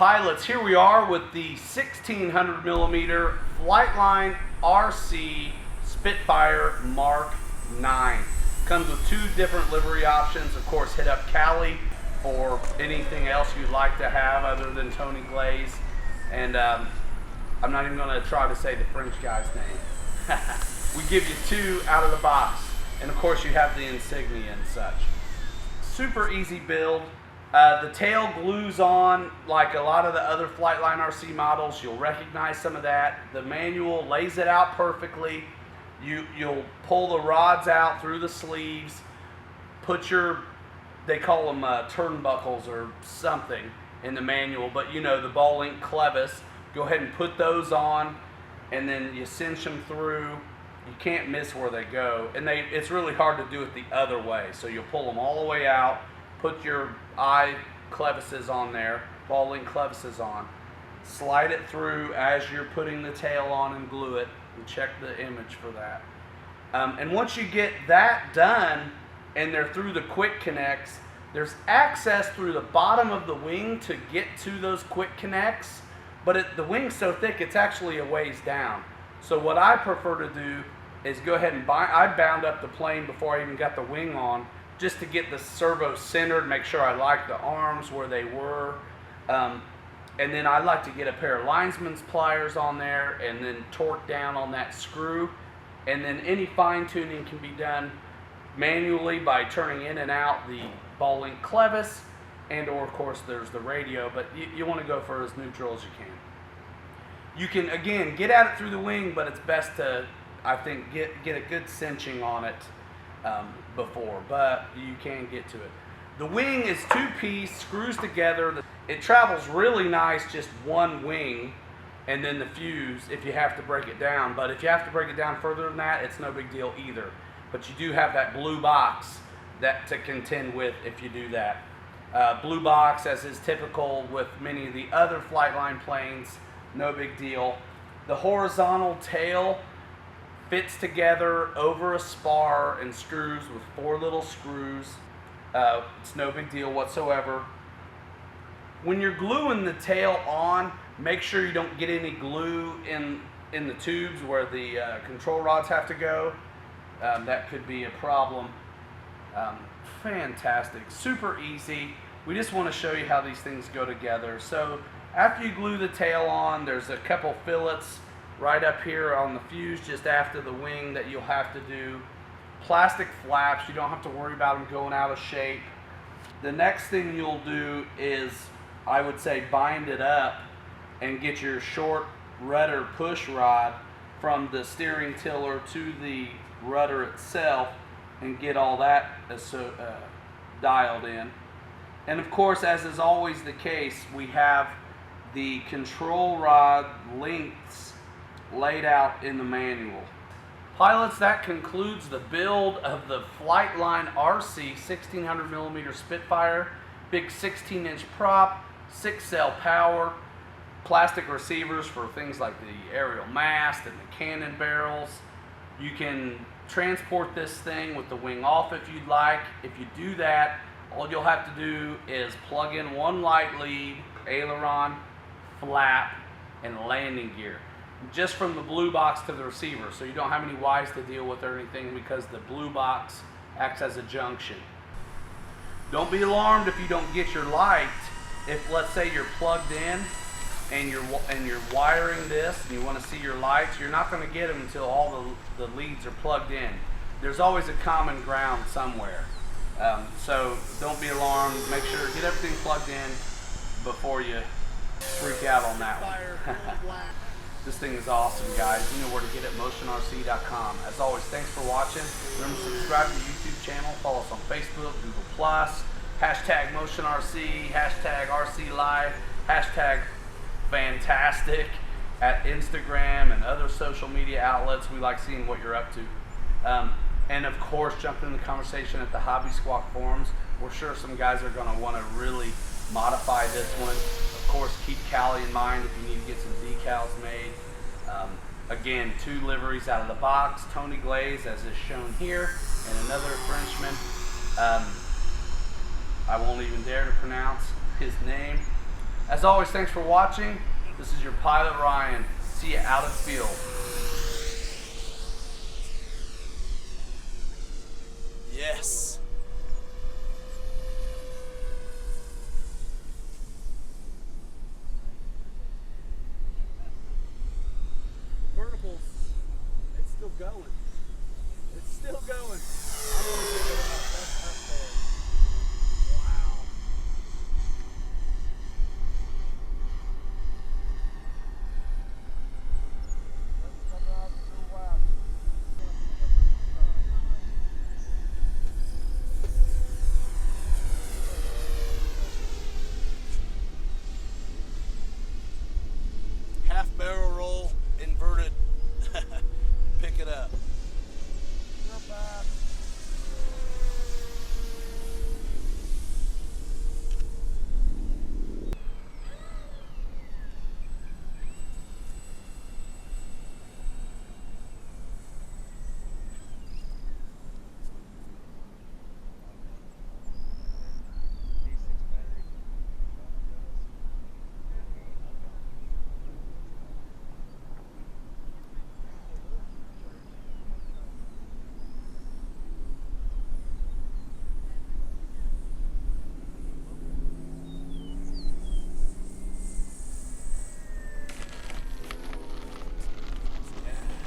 Pilots, here we are with the 1600mm FlightLine RC Spitfire Mark 9. Comes with two different livery options. Of course, hit up Cali or anything else you'd like to have other than Tony Glaze. And I'm not even going to try to say the French guy's name. We give you two out of the box. And of course, you have the insignia and such. Super easy build. The tail glues on like a lot of the other FlightLine RC models. You'll recognize some of that. The manual lays it out perfectly. You'll pull the rods out through the sleeves, put your, they call them turnbuckles or something in the manual, but you know, the ball link clevis. Go ahead and put those on, and then you cinch them through. You can't miss where they go, and it's really hard to do it the other way. So you'll pull them all the way out, put your eye clevises on there, ball link clevises on, slide it through as you're putting the tail on and glue it, and check the image for that. And once you get that done and they're through the quick connects, there's access through the bottom of the wing to get to those quick connects, but the wing's so thick it's actually a ways down. So what I prefer to do is go ahead and I bound up the plane before I even got the wing on, just to get the servo centered, make sure I like the arms where they were. And then I like to get a pair of linesman's pliers on there and then torque down on that screw. And then any fine tuning can be done manually by turning in and out the ball link clevis, and or of course there's the radio, but you want to go for as neutral as you can. You can again get at it through the wing, but it's best to, I think, get a good cinching on it before, but you can get to it. The wing is two-piece, screws together. It travels really nice, just one wing, and then the fuse if you have to break it down. But if you have to break it down further than that, it's no big deal either. But you do have that blue box that to contend with if you do that. Blue box, as is typical with many of the other FlightLine planes, no big deal. The horizontal tail fits together over a spar and screws with 4 little screws. It's no big deal whatsoever. When you're gluing the tail on, make sure you don't get any glue in the tubes where the control rods have to go. That could be a problem. Fantastic, super easy. We just want to show you how these things go together. So after you glue the tail on, there's a couple fillets right up here on the fuse just after the wing that you'll have to do. Plastic flaps, you don't have to worry about them going out of shape. The next thing you'll do is, I would say, bind it up and get your short rudder push rod from the steering tiller to the rudder itself and get all that dialed in. And of course, as is always the case, we have the control rod lengths laid out in the manual. Pilots, that concludes the build of the FlightLine RC 1600mm Spitfire. Big 16-inch prop, 6-cell power, plastic receivers for things like the aerial mast and the cannon barrels. You can transport this thing with the wing off if you'd like. If you do that, all you'll have to do is plug in one light lead, aileron, flap, and landing gear. Just from the blue box to the receiver, so you don't have any wires to deal with or anything, because the blue box acts as a junction. Don't be alarmed if you don't get your light. If, let's say, you're plugged in and you're wiring this and you want to see your lights, you're not going to get them until all the leads are plugged in. There's always a common ground somewhere. So don't be alarmed. Make sure get everything plugged in before you freak out on that one. This thing is awesome, guys. You know where to get it, motionrc.com. As always, thanks for watching. Remember to subscribe to the YouTube channel. Follow us on Facebook, Google+, hashtag MotionRC, hashtag RC Live, hashtag Fantastic at Instagram and other social media outlets. We like seeing what you're up to. And of course, jump in the conversation at the Hobby Squawk forums. We're sure some guys are going to want to really modify this one. Of course, keep Cali in mind if you need to get some decals made. Again, 2 liveries out of the box, Tony Glaze as is shown here, and another Frenchman. I won't even dare to pronounce his name. As always, thanks for watching. This is your pilot, Ryan. See you out at field. Yes. Verticals, it's still going. It's still going.